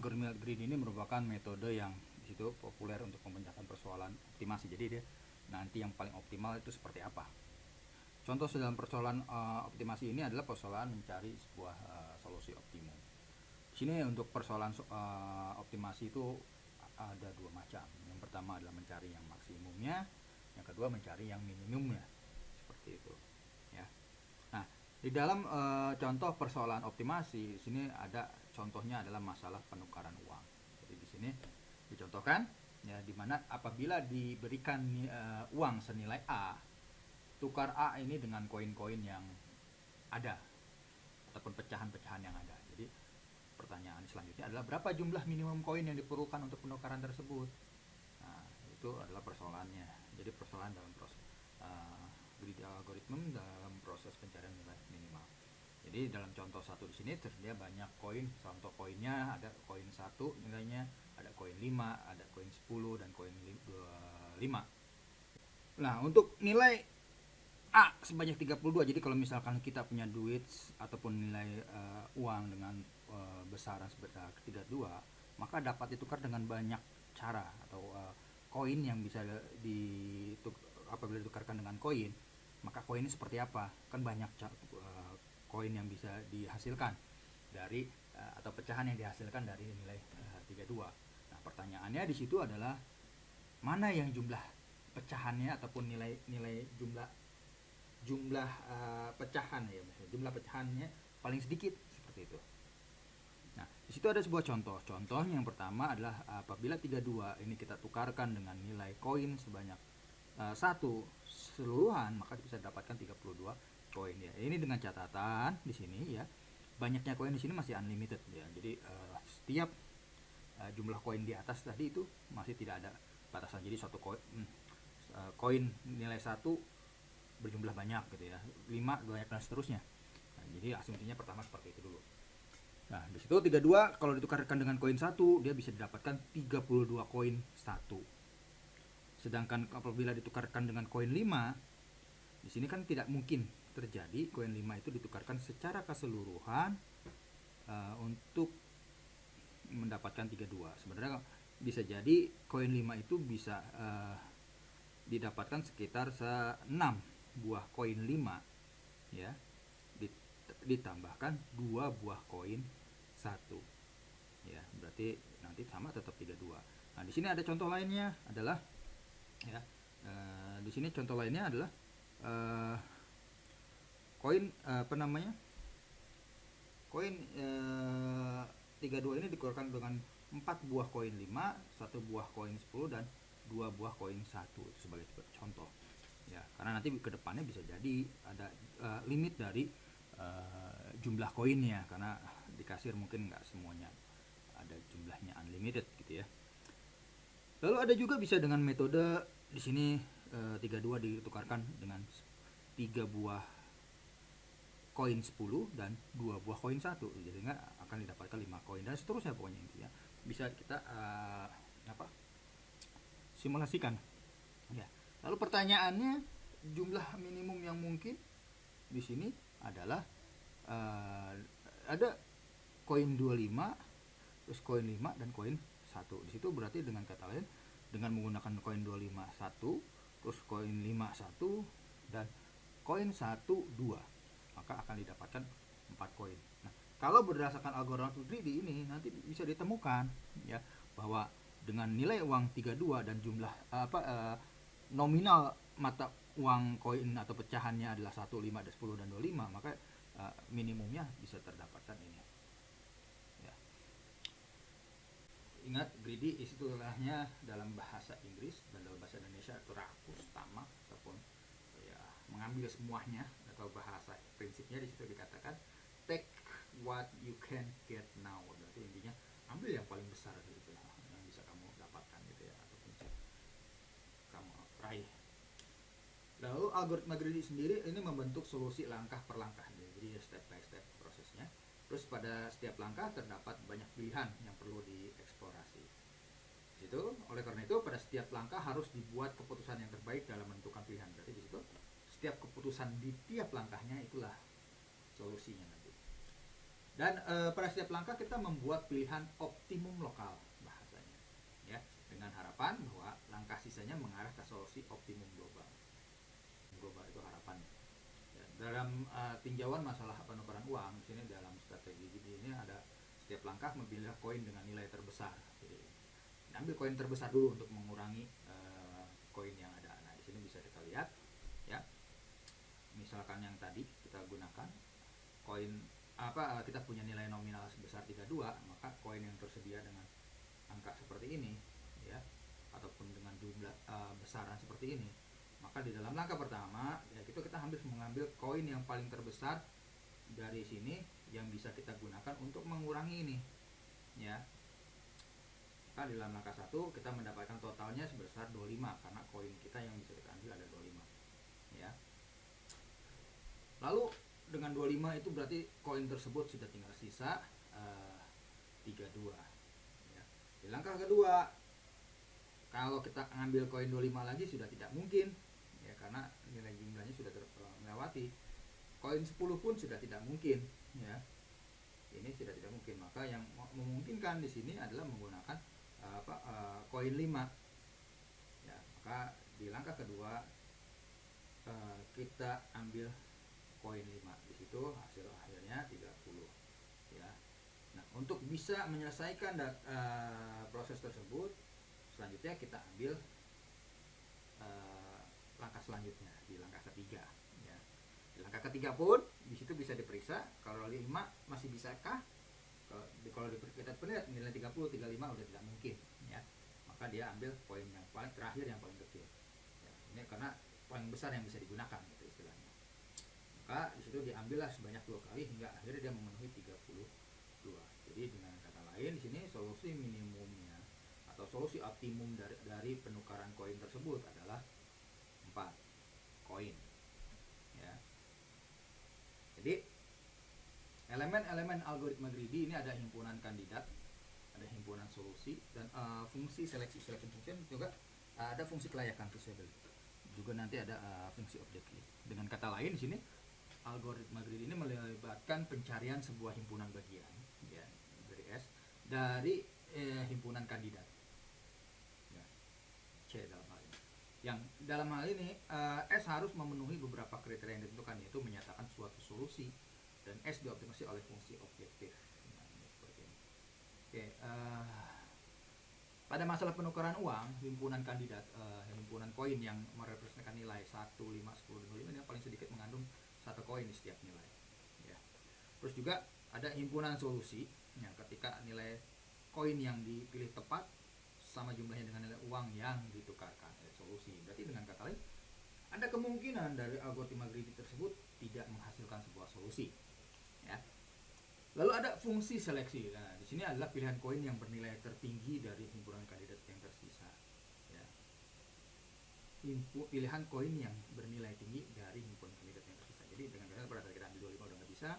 algoritma greedy ini merupakan metode yang di situ populer untuk memecahkan persoalan optimasi. Jadi dia nanti yang paling optimal itu seperti apa. Contoh dalam persoalan optimasi ini adalah persoalan mencari sebuah solusi optimum. Di sini untuk persoalan optimasi itu ada dua macam. Yang pertama adalah mencari yang maksimumnya, yang kedua mencari yang minimumnya. Seperti itu, ya. Nah, di dalam contoh persoalan optimasi, di sini ada contohnya adalah masalah penukaran uang. Jadi di sini dicontohkan, ya, dimana apabila diberikan uang senilai A, tukar A ini dengan koin-koin yang ada ataupun pecahan-pecahan yang ada. Jadi pertanyaan selanjutnya adalah berapa jumlah minimum koin yang diperlukan untuk penukaran tersebut. Nah, itu adalah persoalannya. Jadi persoalan dalam proses greedy algorithm dalam proses pencarian nilai minimal. Jadi dalam contoh satu di sini tersedia banyak koin. Contoh koinnya ada koin 1 nilainya, ada koin 5, ada koin 10 dan koin 5. Nah, untuk nilai A sebanyak 32. Jadi kalau misalkan kita punya duit ataupun nilai uang dengan besaran sebesar 32, maka dapat ditukar dengan banyak cara atau koin yang bisa apabila ditukarkan dengan koin, maka koin ini seperti apa? Kan banyak koin yang bisa dihasilkan dari atau pecahan yang dihasilkan dari nilai 32. Nah, pertanyaannya di situ adalah mana yang jumlah pecahannya ataupun nilai jumlah pecahan, ya, jumlah pecahannya paling sedikit, seperti itu. Nah, di situ ada sebuah contoh. Contoh yang pertama adalah apabila 32 ini kita tukarkan dengan nilai koin sebanyak 1 keseluruhan, maka bisa dapatkan 32 koin, ya. Ini dengan catatan di sini, ya, banyaknya koin di sini masih unlimited, ya. Jadi setiap jumlah koin di atas tadi itu masih tidak ada batasan. Jadi suatu koin nilai 1 berjumlah banyak gitu, ya, 5 banyak dan seterusnya. Nah, jadi asumsinya pertama seperti itu dulu. Nah, di situ 32 kalau ditukarkan dengan koin 1 dia bisa didapatkan 32 koin 1. Sedangkan apabila ditukarkan dengan koin 5, di sini kan tidak mungkin terjadi koin 5 itu ditukarkan secara keseluruhan untuk mendapatkan 32. Sebenarnya bisa jadi koin 5 itu bisa didapatkan sekitar 6 buah koin 5, ya, ditambahkan 2 buah koin 1, ya, berarti nanti sama tetap 32. Nah, di sini ada contoh lainnya adalah, ya, di sini contoh lainnya adalah koin koin 32 ini dikeluarkan dengan 4 buah koin 5, 1 buah koin 10 dan 2 buah koin 1, itu sebagai contoh, ya, karena nanti ke depannya bisa jadi ada limit dari jumlah koinnya, karena di kasir mungkin nggak semuanya ada jumlahnya unlimited, gitu, ya. Lalu ada juga bisa dengan metode di sini 32 ditukarkan dengan 3 buah koin 10 dan 2 buah koin 1, jadi akan didapatkan 5 koin dan seterusnya, pokoknya intinya bisa kita simulasikan, ya. Lalu pertanyaannya, jumlah minimum yang mungkin di sini adalah ada koin 25, terus koin 5 dan koin 1. Di situ berarti dengan kata lain, dengan menggunakan koin 25 1, terus koin 5 1 dan koin 1 2, maka akan didapatkan 4 koin. Nah, kalau berdasarkan algoritma greedy ini nanti bisa ditemukan, ya, bahwa dengan nilai uang 32 dan jumlah nominal mata uang koin atau pecahannya adalah 1, 5, 10 dan 25, maka minimumnya bisa terdapatkan ini, ya. Ingat, greedy istilahnya dalam bahasa Inggris dan dalam bahasa Indonesia itu rakus, tamak, ataupun, ya, mengambil semuanya, atau bahasa prinsipnya di situ dikatakan take what you can get now. Berarti intinya ambil yang paling besar gitu, yang bisa kamu dapatkan, gitu, ya, ataupun kamu raih. Lalu algoritma greedy sendiri ini membentuk solusi langkah per langkah, jadi step by step prosesnya. Terus pada setiap langkah terdapat banyak pilihan yang perlu dieksplorasi. Itu oleh karena itu pada setiap langkah harus dibuat keputusan yang terbaik dalam menentukan pilihan. Berarti di situ setiap keputusan di tiap langkahnya itulah solusinya nanti. Dan pada setiap langkah kita membuat pilihan optimum lokal bahasanya, ya, dengan harapan bahwa langkah sisanya mengarah ke solusi optimum global. Global itu harapannya. Ya, dalam tinjauan masalah penukaran uang, di sini dalam strategi ini ada setiap langkah memilih koin dengan nilai terbesar. Jadi ambil koin terbesar dulu untuk mengurangi koin yang ada. Nah, di sini bisa kita lihat, ya. Misalkan yang tadi kita gunakan koin kita punya nilai nominal sebesar 32, maka koin yang tersedia dengan angka seperti ini, ya, ataupun dengan jumlah besaran seperti ini, maka di dalam langkah pertama ya itu kita mengambil koin yang paling terbesar dari sini yang bisa kita gunakan untuk mengurangi ini, ya. Maka di dalam langkah 1 kita mendapatkan totalnya sebesar 25 karena koin kita yang bisa kita ambil ada 25, ya. Lalu dengan 25 itu berarti koin tersebut sudah tinggal sisa 32, ya. Di langkah kedua, kalau kita ngambil koin 25 lagi sudah tidak mungkin, ya, karena nilai jumlahnya sudah melewati. Koin 10 pun sudah tidak mungkin, ya. Ini sudah tidak mungkin, maka yang memungkinkan di sini adalah menggunakan koin 5, ya. Maka di langkah kedua kita ambil koin 5, di situ hasil akhirnya 30, ya. Nah, untuk bisa menyelesaikan proses tersebut, selanjutnya kita ambil langkah selanjutnya di langkah ketiga, ya. Di langkah ketiga pun di situ bisa diperiksa kalau 5 masih bisakah. Kalau kita lihat nilai 30, 35 udah tidak mungkin, ya. Maka dia ambil koin yang paling terakhir yang paling kecil, ya. Ini karena paling besar yang bisa digunakan gitu istilahnya. Maka disitu diambillah sebanyak 2 kali hingga akhirnya dia memenuhi 32. Jadi dengan kata lain di sini solusi minimumnya atau solusi optimum dari penukaran koin tersebut adalah 4 koin, ya. Jadi elemen-elemen algoritma greedy ini ada himpunan kandidat, ada himpunan solusi, dan fungsi seleksi function, juga ada fungsi kelayakan feasibility, juga nanti ada fungsi objektif. Dengan kata lain di sini algoritma greedy ini melibatkan pencarian sebuah himpunan bagian, ya, dari S dari himpunan kandidat, ya, C dalam hal ini. Yang dalam hal ini S harus memenuhi beberapa kriteria yang ditentukan, yaitu menyatakan suatu solusi dan S dioptimasi oleh fungsi objektif. Nah, ini seperti ini. Oke, pada masalah penukaran uang, himpunan kandidat, himpunan koin yang merepresentasikan nilai 1, 5, 10, dan 25 ini yang paling sedikit mengandung 1 koin di setiap nilai, ya. Terus juga ada himpunan solusi, ya, ketika nilai koin yang dipilih tepat sama jumlahnya dengan nilai uang yang ditukarkan, solusi. Berarti dengan kata lain ada kemungkinan dari algoritma greedy tersebut tidak menghasilkan sebuah solusi, ya. Lalu ada fungsi seleksi. Nah, di sini adalah pilihan koin yang bernilai tertinggi dari himpunan kandidat yang tersisa, ya. Pilihan koin yang bernilai tinggi dari himpunan kandidat yang tersisa. Jadi dengan kata pada saat kita ambil 25 udah nggak bisa,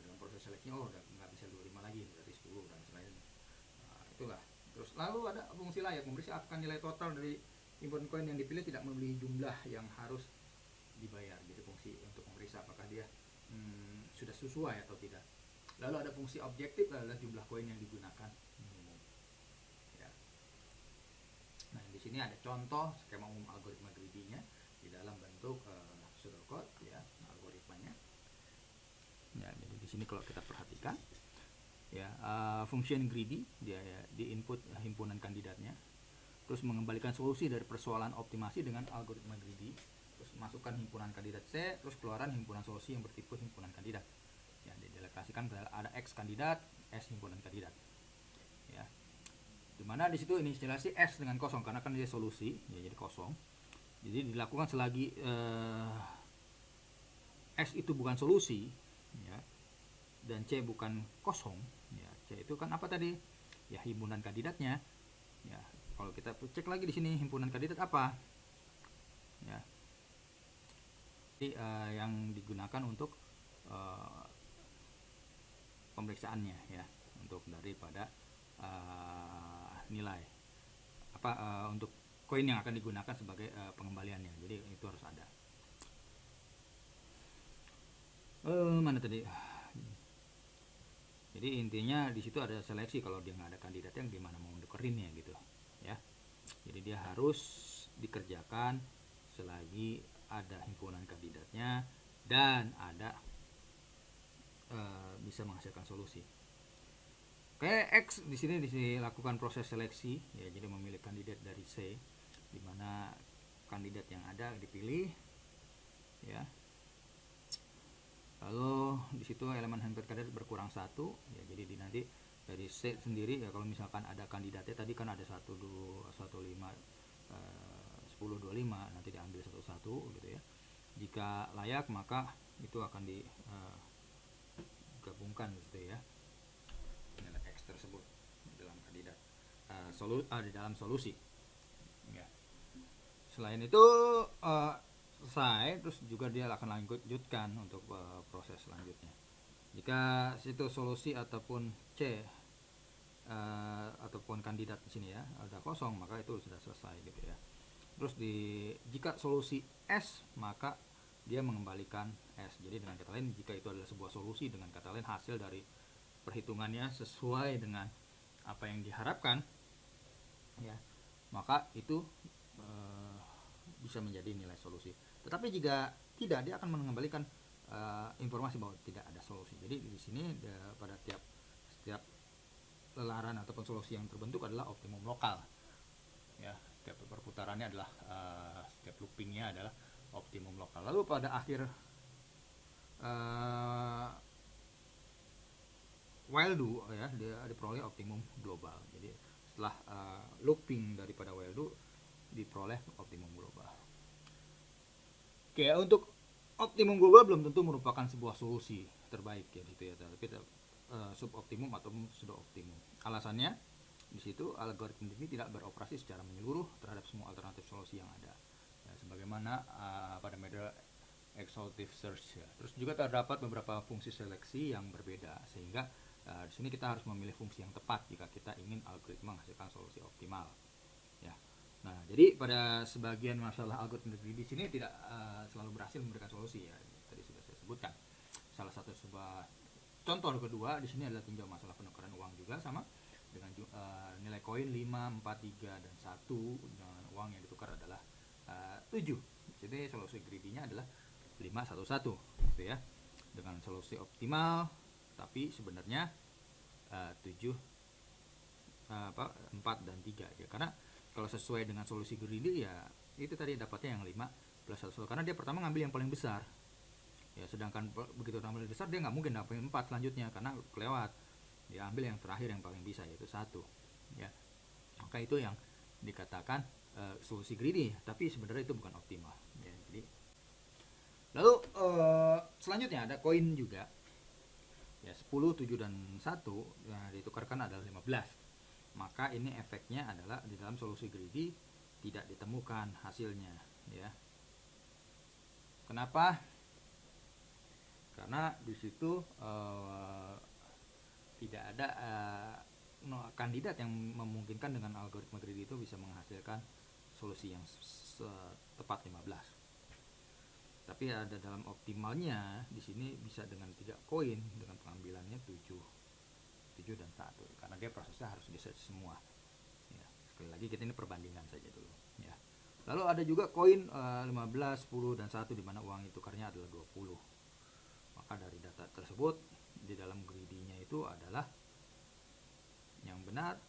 dalam proses seleksinya udah nggak bisa 25 lagi, berarti 10 dan selain. Nah, itulah. Terus lalu ada fungsi layak, memeriksa apakah nilai total dari himpunan koin yang dipilih tidak melebihi jumlah yang harus dibayar. Jadi fungsi untuk memeriksa apakah dia sudah sesuai atau tidak. Lalu ada fungsi objektif adalah jumlah koin yang digunakan minimum, ya. Nah, di sini ada contoh skema umum algoritma greedy-nya di dalam bentuk pseudocode, ya, algoritmanya. Ya, jadi di sini kalau kita perhatikan, ya, function greedy dia, ya, di input himpunan kandidatnya, terus mengembalikan solusi dari persoalan optimasi dengan algoritma greedy, terus masukkan himpunan kandidat C, terus keluaran himpunan solusi yang bertipe himpunan kandidat. Ya, didelegasikan ada X kandidat, S himpunan kandidat, ya. Dimana di situ ini instalasi S dengan kosong karena kan dia solusi, ya, jadi kosong. Jadi dilakukan selagi S itu bukan solusi, ya, dan C bukan kosong, ya. C itu kan apa tadi? Ya, himpunan kandidatnya, ya. Kalau kita cek lagi di sini himpunan kandidat apa, ya. Jadi yang digunakan untuk pemeriksaannya, ya, untuk daripada nilai untuk koin yang akan digunakan sebagai pengembaliannya. Jadi itu harus ada. Mana tadi? Jadi intinya di situ ada seleksi, kalau dia nggak ada kandidat yang gimana mau nukerinnya gitu ya. Jadi dia harus dikerjakan selagi ada himpunan kandidatnya dan ada bisa menghasilkan solusi. Kayak X di sini dilakukan proses seleksi ya, jadi memilih kandidat dari C, di mana kandidat yang ada dipilih ya. Lalu di situ elemen handphone kandidat berkurang satu ya, jadi nanti dari C sendiri ya, kalau misalkan ada kandidatnya tadi kan ada 1, 2, 1, 5, 10, 25, nanti diambil satu-satu gitu ya. Jika layak maka itu akan digabungkan gitu ya, nilai X tersebut dalam kandidat di dalam solusi ya. Selain itu selesai, terus juga dia akan lanjutkan untuk proses selanjutnya. Jika situ solusi ataupun C ataupun kandidat di sini ya ada kosong, maka itu sudah selesai gitu ya. Terus jika solusi S, maka dia mengembalikan S. Jadi dengan kata lain, jika itu adalah sebuah solusi, dengan kata lain hasil dari perhitungannya sesuai dengan apa yang diharapkan ya, maka itu bisa menjadi nilai solusi. Tetapi jika tidak, dia akan mengembalikan informasi bahwa tidak ada solusi. Jadi di sini pada setiap lelaran ataupun solusi yang terbentuk adalah optimum lokal ya. Setiap perputarannya adalah setiap loopingnya adalah optimum lokal. Lalu pada akhir while do ya, dia diperoleh optimum global. Jadi setelah looping daripada while do diperoleh optimum global. Oke, untuk optimum global belum tentu merupakan sebuah solusi terbaik ya gitu ya, tapi suboptimum atau sudah optimum. Alasannya di situ algoritma ini tidak beroperasi secara menyeluruh terhadap semua alternatif solusi yang ada ya, sebagaimana pada metode exhaustive search ya. Terus juga terdapat beberapa fungsi seleksi yang berbeda, sehingga di sini kita harus memilih fungsi yang tepat jika kita ingin algoritma menghasilkan solusi optimal ya. Nah, jadi pada sebagian masalah algoritma di sini tidak selalu berhasil memberikan solusi ya, tadi sudah saya sebutkan. Salah satu sebuah contoh kedua di sini adalah tinjau masalah penukaran uang, juga sama dengan nilai koin 5, 4, 3 dan 1 dengan uang yang ditukar adalah 7. Jadi solusi greedy-nya adalah 5, 1, 1 gitu ya. Dengan solusi optimal tapi sebenarnya 7 4 dan 3 ya. Karena kalau sesuai dengan solusi greedy ya itu tadi dapatnya yang 5 plus 1, karena dia pertama ngambil yang paling besar. Ya, sedangkan begitu ngambil besar dia nggak mungkin dapat 4 selanjutnya karena kelewat. Dia ambil yang terakhir yang paling bisa, yaitu 1 ya. Maka itu yang dikatakan solusi greedy, tapi sebenarnya itu bukan optimal ya. Jadi lalu selanjutnya ada koin juga ya, 10, 7 dan 1 nah, ditukarkan adalah 15. Maka ini efeknya adalah di dalam solusi greedy tidak ditemukan hasilnya ya. Kenapa? Karena di situ tidak ada kandidat yang memungkinkan dengan algoritma greedy itu bisa menghasilkan solusi yang tepat 15. Tapi ada dalam optimalnya di sini bisa dengan 3 koin dengan pengambilannya 7 dan 1 karena dia prosesnya harus di search semua. Ya, sekali lagi kita ini perbandingan saja dulu ya. Lalu ada juga koin 15, 10 dan 1 di mana uang tukarnya adalah 20. Maka dari data tersebut di dalam greedy-nya itu adalah yang benar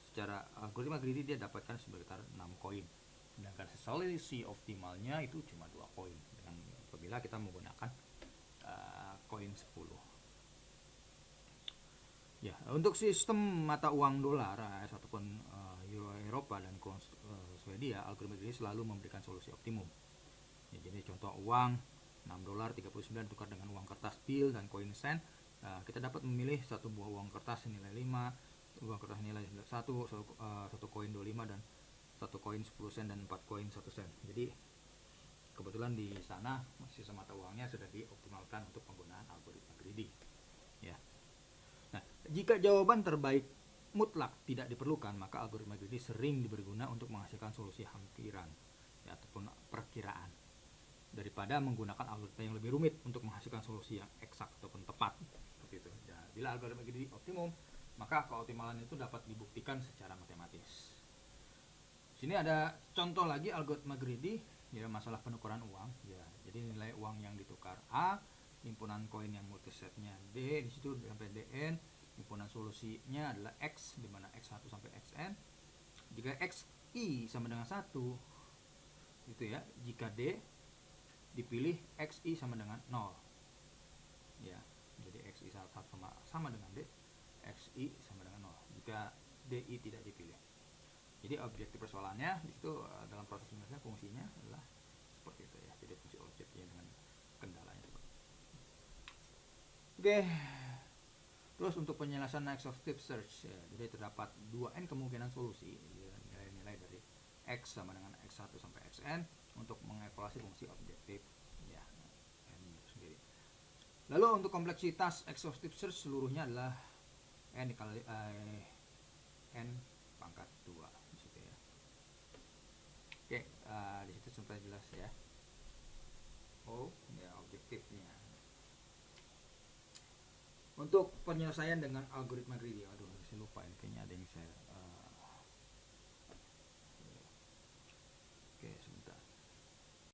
secara algoritma greedy dia dapatkan sekitar 6 koin, sedangkan solusi optimalnya itu cuma 2 koin dengan apabila kita menggunakan koin 10 ya. Untuk sistem mata uang dolar AS ataupun euro Eropa dan Swedia, algoritma greedy selalu memberikan solusi optimum ya. Jadi contoh uang $6.39 tukar dengan uang kertas bill dan koin sen. Kita dapat memilih satu buah uang kertas senilai 5, uang kertas nilai 1, satu koin 25 dan satu koin 10 sen dan 4 koin 1 sen. Jadi kebetulan di sana sistem mata uangnya sudah dioptimalkan untuk penggunaan algoritma greedy ya. Nah, jika jawaban terbaik mutlak tidak diperlukan, maka algoritma greedy sering berguna untuk menghasilkan solusi hampiran ya, ataupun perkiraan, daripada menggunakan algoritma yang lebih rumit untuk menghasilkan solusi yang eksak ataupun tepat seperti itu. Bila algoritma greedy optimum, maka keoptimalan itu dapat dibuktikan secara matematis. Sini ada contoh lagi algoritma greedy, ya, masalah penukaran uang, ya. Jadi nilai uang yang ditukar A, himpunan koin yang multisetnya D, di situ sampai Dn, himpunan solusinya adalah X, di mana X1 sampai Xn. Jika Xi sama dengan 1, itu ya, jika D dipilih Xi sama dengan 0. Ya, jadi Xi sama dengan D, Xi sama dengan 0. Jika Di tidak dipilih. Jadi objektif persoalannya di situ dalam proses penyelesaian fungsinya adalah seperti itu ya. Jadi fungsi objeknya dengan kendalanya. Oke. Terus untuk penyelesaian exhaustive search, ya, jadi terdapat 2n kemungkinan solusi, ya, nilai-nilai dari x sama dengan x1 sampai xn untuk mengevaluasi fungsi objektif, ya, n itu sendiri. Lalu untuk kompleksitas exhaustive search seluruhnya adalah n dikali n pangkat 2 di situ ya. Oke, di situ sampai jelas ya. Oh, ya objektifnya. Untuk penyelesaian dengan algoritma greedy, aduh saya lupa ini, kayaknya ada yang saya